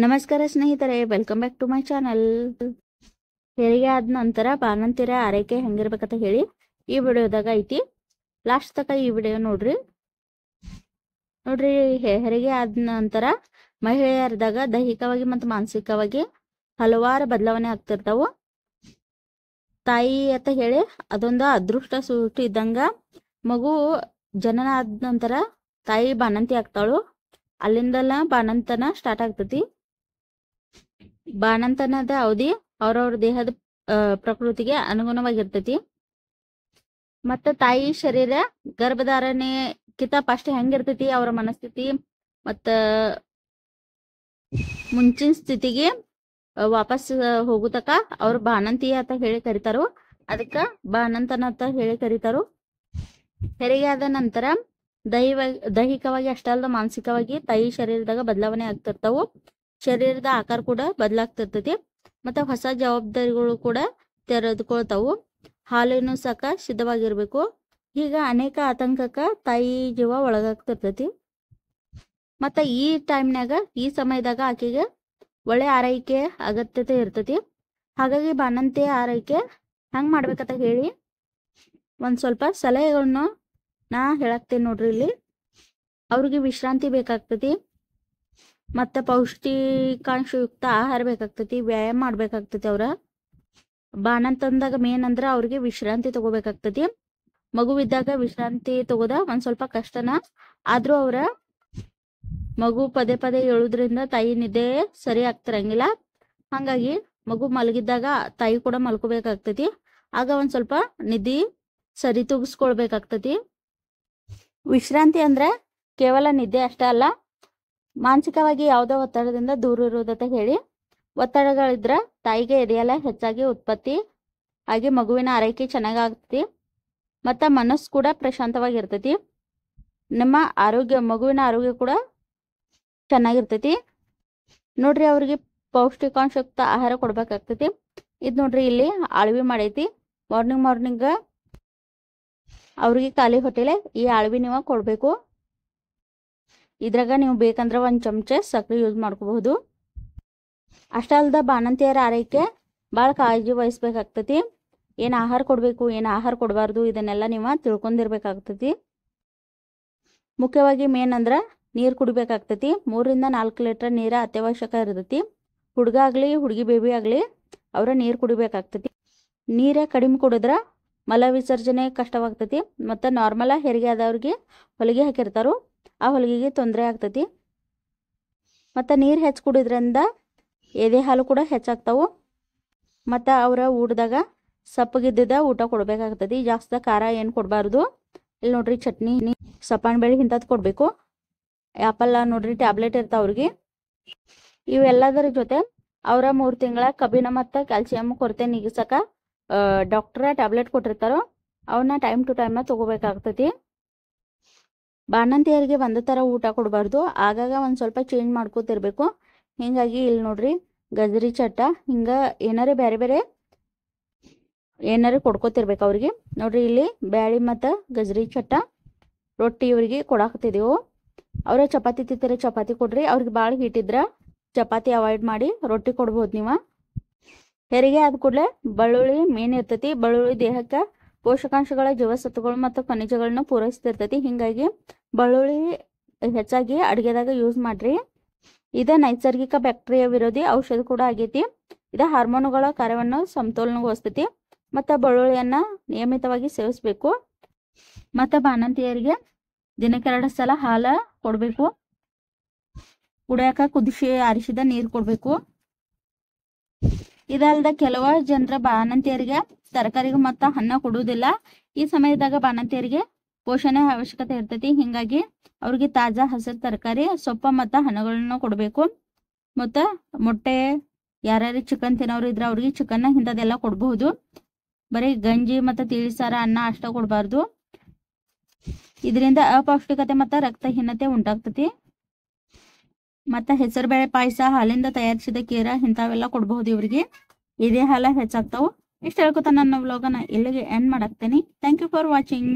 ನಮಸ್ಕಾರ ಸ್ನೇಹಿತರೆ, welcome back to my channel. ಹೆರಿಗೆ ಆದ ನಂತರ ಬಾಣಂತಿಯರ ಆರೈಕೆ ಹೆಂಗಿರ್ಬೇಕಂತ ಹೇಳಿ ಈ ವಿಡಿಯೋದಾಗ ಐತಿ. ಲಾಸ್ಟ್ ತನಕ ಈ ವಿಡಿಯೋ ನೋಡ್ರಿ. ಹೆರಿಗೆ ಆದ ನಂತರ ಮಹಿಳೆಯರದಾಗ ದೈಹಿಕವಾಗಿ ಮತ್ತು ಮಾನಸಿಕವಾಗಿ ಹಲವಾರು ಬದಲಾವಣೆ ಆಗ್ತಿರ್ತಾವು. ತಾಯಿ ಅಂತ ಹೇಳಿ ಅದೊಂದು ಅದೃಷ್ಟ ಸೂಟು ಇದ್ದಂಗ. ಮಗು ಜನನ ಆದ ನಂತರ ತಾಯಿ ಬಾಣಂತಿ ಆಗ್ತಾಳು. ಅಲ್ಲಿಂದಲ್ಲ ಬಾಣಂತನ ಸ್ಟಾರ್ಟ್ ಆಗ್ತತಿ. ಬಾಣಂತನದ ಅವಧಿ ಅವ್ರವ್ರ ದೇಹದ ಪ್ರಕೃತಿಗೆ ಅನುಗುಣವಾಗಿರ್ತೈತಿ. ಮತ್ತ ತಾಯಿ ಶರೀರ ಗರ್ಭಧಾರಣೆಕಿಂತ ಫಸ್ಟ್ ಹೆಂಗಿರ್ತೈತಿ, ಅವರ ಮನಸ್ಥಿತಿ ಮತ್ತ ಮುಂಚಿನ ಸ್ಥಿತಿಗೆ ವಾಪಸ್ ಹೋಗುತಕ ಅವ್ರ ಬಾಣಂತಿ ಅಂತ ಹೇಳಿ ಕರೀತಾರು. ಅದಕ್ಕ ಬಾಣಂತನ ಅಂತ ಹೇಳಿ ಕರೀತಾರು. ಹೆರಿಗೆ ಆದ ನಂತರ ದೈಹಿಕವಾಗಿ ಅಷ್ಟೇ ಅಲ್ಲದ ಮಾನಸಿಕವಾಗಿ ತಾಯಿ ಶರೀರದಾಗ ಬದಲಾವಣೆ ಆಗ್ತಿರ್ತಾವು. ಶರೀರದ ಆಕಾರ ಕೂಡ ಬದಲಾಗ್ತಿರ್ತೈತಿ. ಮತ್ತೆ ಹೊಸ ಜವಾಬ್ದಾರಿಗಳು ಕೂಡ ತೆರೆದುಕೊಳ್ತಾವು. ಹಾಲಿನ ಸಾಕ ಸಿದ್ಧವಾಗಿರ್ಬೇಕು. ಹೀಗ ಅನೇಕ ಆತಂಕಕ್ಕ ತಾಯಿ ಜೀವ ಒಳಗಾಗ್ತಿರ್ತೈತಿ. ಮತ್ತ ಈ ಟೈಮ್ನಾಗ, ಈ ಸಮಯದಾಗ ಆಕೆಗೆ ಒಳ್ಳೆ ಆರೈಕೆ ಅಗತ್ಯತೆ ಇರ್ತೈತಿ. ಹಾಗಾಗಿ ಬಾಣಂತಿ ಆರೈಕೆ ಹೆಂಗ್ ಮಾಡ್ಬೇಕಂತ ಹೇಳಿ ಒಂದ್ ಸ್ವಲ್ಪ ಸಲಹೆಗಳನ್ನು ನಾ ಹೇಳಾಕ್ತೇನೆ ನೋಡ್ರಿ. ಇಲ್ಲಿ ಅವ್ರಿಗೆ ವಿಶ್ರಾಂತಿ ಬೇಕಾಗ್ತತಿ, ಮತ್ತೆ ಪೌಷ್ಟಿಕಾಂಶಯುಕ್ತ ಆಹಾರ ಬೇಕಾಗ್ತತಿ, ವ್ಯಾಯಾಮ ಮಾಡ್ಬೇಕಾಗ್ತತಿ. ಅವ್ರ ಬಾಣಂತಂದಾಗ ಮೇನ್ ಅಂದ್ರ ಅವ್ರಿಗೆ ವಿಶ್ರಾಂತಿ ತಗೋಬೇಕಾಗ್ತತಿ. ಮಗುವಿದ್ದಾಗ ವಿಶ್ರಾಂತಿ ತಗೋದ ಒಂದ್ ಸ್ವಲ್ಪ ಕಷ್ಟನ. ಆದ್ರೂ ಅವ್ರ ಮಗು ಪದೇ ಪದೇ ಹೇಳುದ್ರಿಂದ ತಾಯಿ ನಿದ್ದೆ ಸರಿ ಆಗ್ತಿರಂಗಿಲ್ಲ. ಹಂಗಾಗಿ ಮಗು ಮಲಗಿದ್ದಾಗ ತಾಯಿ ಕೂಡ ಮಲ್ಕೋಬೇಕಾಗ್ತತಿ. ಆಗ ಒಂದ್ ಸ್ವಲ್ಪ ನಿದ್ದೆ ಸರಿ ತೂಗಿಸ್ಕೊಳ್ಬೇಕಾಗ್ತತಿ. ವಿಶ್ರಾಂತಿ ಅಂದ್ರೆ ಕೇವಲ ನಿದ್ದೆ ಅಷ್ಟೇ ಅಲ್ಲ, ಮಾನಸಿಕವಾಗಿ ಯಾವುದೋ ಒತ್ತಡದಿಂದ ದೂರ ಇರುವುದಂತ ಹೇಳಿ. ಒತ್ತಡಗಳಿದ್ರ ತಾಯಿಗೆ ಎದೆಯೆಲ್ಲ ಹೆಚ್ಚಾಗಿ ಉತ್ಪತ್ತಿ ಆಗಿ ಮಗುವಿನ ಆರೈಕೆ ಚೆನ್ನಾಗಾಗ್ತತಿ. ಮತ್ತ ಮನಸ್ಸು ಕೂಡ ಪ್ರಶಾಂತವಾಗಿರ್ತೈತಿ. ನಮ್ಮ ಆರೋಗ್ಯ, ಮಗುವಿನ ಆರೋಗ್ಯ ಕೂಡ ಚೆನ್ನಾಗಿರ್ತೈತಿ. ನೋಡ್ರಿ, ಅವ್ರಿಗೆ ಪೌಷ್ಟಿಕಾಂಶಯುಕ್ತ ಆಹಾರ ಕೊಡ್ಬೇಕಾಗ್ತೈತಿ. ಇದು ನೋಡ್ರಿ, ಇಲ್ಲಿ ಆಳ್ವಿ ಮಾಡೈತಿ. ಮಾರ್ನಿಂಗ್ ಅವ್ರಿಗೆ ಖಾಲಿ ಹೊಟ್ಟೆಲೆ ಈ ಆಳ್ವಿ ನೀವು ಕೊಡ್ಬೇಕು. ಇದ್ರಾಗ ನೀವು ಬೇಕಂದ್ರೆ ಒಂದ್ ಚಮಚ ಸಕ್ಕರೆ ಯೂಸ್ ಮಾಡ್ಕೋಬಹುದು. ಅಷ್ಟೇ ಅಲ್ದ ಬಾಣಂತಿಯರ ಆರೈಕೆ ಭಾಳ ಕಾಳಜಿ ವಹಿಸ್ಬೇಕಾಗ್ತತಿ. ಏನ್ ಆಹಾರ ಕೊಡ್ಬೇಕು, ಏನ್ ಆಹಾರ ಕೊಡಬಾರ್ದು, ಇದನ್ನೆಲ್ಲ ನೀವು ತಿಳ್ಕೊಂಡಿರ್ಬೇಕಾಗ್ತತಿ. ಮುಖ್ಯವಾಗಿ ಮೇನ್ ಅಂದ್ರ ನೀರು ಕುಡಿಬೇಕಾಗ್ತತಿ. 3 ರಿಂದ 4 ಲೀಟರ್ ನೀರ ಅತ್ಯವಶ್ಯಕ ಇರ್ತೈತಿ. ಹುಡುಗ ಆಗ್ಲಿ ಹುಡುಗಿ ಬೇಬಿ ಆಗ್ಲಿ ಅವ್ರ ನೀರು ಕುಡಿಬೇಕಾಗ್ತತಿ. ನೀರ ಕಡಿಮೆ ಕುಡಿದ್ರ ಮಲ ವಿಸರ್ಜನೆ ಕಷ್ಟವಾಗ್ತತಿ. ಮತ್ತು ನಾರ್ಮಲ್ ಹೆರಿಗೆ ಆದವ್ರಿಗೆ ಹೊಲಿಗೆ ಹಾಕಿರ್ತಾರೋ ಆ ಹೊಲಿಗೆಗೆ ತೊಂದರೆ ಆಗ್ತತಿ. ಮತ್ತು ನೀರು ಹೆಚ್ಚು ಕುಡಿದ್ರಿಂದ ಎದೆ ಹಾಲು ಕೂಡ ಹೆಚ್ಚಾಗ್ತಾವು. ಮತ್ತು ಅವರ ಊಟದಾಗ ಸಪ್ಪಗಿದ್ದ ಊಟ ಕೊಡ್ಬೇಕಾಗ್ತತಿ. ಜಾಸ್ತಿ ಖಾರ ಏನು ಕೊಡಬಾರ್ದು. ಇಲ್ಲಿ ನೋಡ್ರಿ, ಚಟ್ನಿ, ಸಪಾನ್ ಬೇಳೆ ಇಂಥದ್ದು ಕೊಡಬೇಕು. ಆ್ಯಪಲ್ ನೋಡ್ರಿ, ಟ್ಯಾಬ್ಲೆಟ್ ಇರ್ತಾವ ಅವ್ರಿಗೆ. ಇವೆಲ್ಲದರ ಜೊತೆ ಅವರ 3 ತಿಂಗಳ ಕಬ್ಬಿಣ ಮತ್ತು ಕ್ಯಾಲ್ಸಿಯಂ ಕೊರತೆ ನೀಗಿಸಕ ಡಾಕ್ಟರ್ ಟ್ಯಾಬ್ಲೆಟ್ ಕೊಟ್ಟಿರ್ತಾರೋ ಅವನ್ನ ಟೈಮ್ ಟು ಟೈಮ್ ತಗೋಬೇಕಾಗ್ತತಿ. ಬಾಣಂತಿಯರಿಗೆ ಒಂದೇ ಥರ ಊಟ ಕೊಡಬಾರ್ದು. ಆಗಾಗ ಒಂದು ಸ್ವಲ್ಪ ಚೇಂಜ್ ಮಾಡ್ಕೋತಿರ್ಬೇಕು. ಹಿಂಗಾಗಿ ಇಲ್ಲಿ ನೋಡ್ರಿ, ಗಜರಿ ಚಟ್ಟ ಹಿಂಗ ಏನಾರೇ ಬೇರೆ ಬೇರೆ ಏನಾರೇ ಕೊಡ್ಕೋತಿರ್ಬೇಕು ಅವ್ರಿಗೆ. ನೋಡ್ರಿ, ಇಲ್ಲಿ ಬ್ಯಾಳಿ ಮತ್ತು ಗಜರಿ ಚಟ್ಟ ರೊಟ್ಟಿ ಇವರಿಗೆ ಕೊಡಾಕತ್ತಿದೆವು. ಅವರ ಚಪಾತಿ ತಿಂತಾರೆ, ಚಪಾತಿ ಕೊಡ್ರಿ. ಅವ್ರಿಗೆ ಭಾಳ ಹೀಟಿದ್ರ ಚಪಾತಿ ಅವಾಯ್ಡ್ ಮಾಡಿ ರೊಟ್ಟಿ ಕೊಡ್ಬೋದು ನೀವು. ಹೆರಿಗೆ ಆದ ಕೂಡಲೇ ಬೆಳ್ಳುಳ್ಳಿ ಮೇನ್ ಇರ್ತೈತಿ. ಬೆಳ್ಳುಳ್ಳಿ ದೇಹಕ್ಕೆ ಪೋಷಕಾಂಶಗಳ, ಜೀವಸತ್ವಗಳು ಮತ್ತು ಖನಿಜಗಳನ್ನ ಪೂರೈಸ್ತಿರ್ತೈತಿ. ಹಿಂಗಾಗಿ ಬೆಳ್ಳುಳ್ಳಿ ಹೆಚ್ಚಾಗಿ ಅಡುಗೆದಾಗ ಯೂಸ್ ಮಾಡ್ರಿ. ಇದು ನೈಸರ್ಗಿಕ ಬ್ಯಾಕ್ಟೀರಿಯಾ ವಿರೋಧಿ ಔಷಧ ಕೂಡ ಆಗೈತಿ. ಇದು ಹಾರ್ಮೋನುಗಳ ಕಾರ್ಯವನ್ನು ಸಮತೋಲನಗೊಳಿಸ್ತೈತಿ. ಮತ್ತು ಬೆಳ್ಳುಳ್ಳಿಯನ್ನ ನಿಯಮಿತವಾಗಿ ಸೇವಿಸಬೇಕು. ಮತ್ತು ಬಾಣಂತಿಯರಿಗೆ ದಿನಕ್ಕೆ 2 ಸಲ ಹಾಲು ಕೊಡಬೇಕು. ಕುಡಿಯಾಕ ಕುದಿಸಿ ಆರಿಸಿದ ನೀರು ಕೊಡಬೇಕು. ಇದಲ್ದ ಕೆಲವು ಜನರ ಬಾಣಂತಿಯರಿಗೆ ತರಕಾರಿಗಳು ಮತ್ತು ಹಣ್ಣು ಕೊಡುವುದಿಲ್ಲ. ಈ ಸಮಯದಾಗ ಬಾಣಂತಿಯರಿಗೆ ಪೋಷಣೆ ಅವಶ್ಯಕತೆ ಇರ್ತೈತಿ. ಹಿಂಗಾಗಿ ಅವ್ರಿಗೆ ತಾಜಾ ಹಸಿರು ತರಕಾರಿ, ಸೊಪ್ಪು ಮತ್ತು ಹಣ್ಣುಗಳನ್ನ ಕೊಡಬೇಕು. ಮತ್ತು ಮೊಟ್ಟೆ, ಯಾರ್ಯಾರು ಚಿಕನ್ ತಿನ್ನೋರು ಇದ್ರೆ ಅವ್ರಿಗೆ ಚಿಕನ್ ಇಂಥದ್ದೆಲ್ಲ ಕೊಡಬಹುದು. ಬರೀ ಗಂಜಿ ಮತ್ತು ತಿಳಿಸಾರ, ಅನ್ನ ಅಷ್ಟ ಕೊಡಬಾರ್ದು. ಇದರಿಂದ ಅಪೌಷ್ಟಿಕತೆ ಮತ್ತು ರಕ್ತಹೀನತೆ ಉಂಟಾಗ್ತತಿ. ಮತ್ತು ಹೆಸರುಬೇಳೆ ಪಾಯಸ, ಹಾಲಿಂದ ತಯಾರಿಸಿದ ಕೀರ ಇಂಥವೆಲ್ಲ ಕೊಡಬಹುದು ಇವರಿಗೆ. ಇದೇ ಹಾಲ ಹೆಚ್ಚಾಗ್ತಾವು. ಇಷ್ಟು ಹೇಳ್ಕೊತ ನನ್ನ ವ್ಲಾಗನ ಇಲ್ಲಿಗೆ ಎಂಡ್ ಮಾಡಾಕ್ತೇನೆ. Thank you for watching.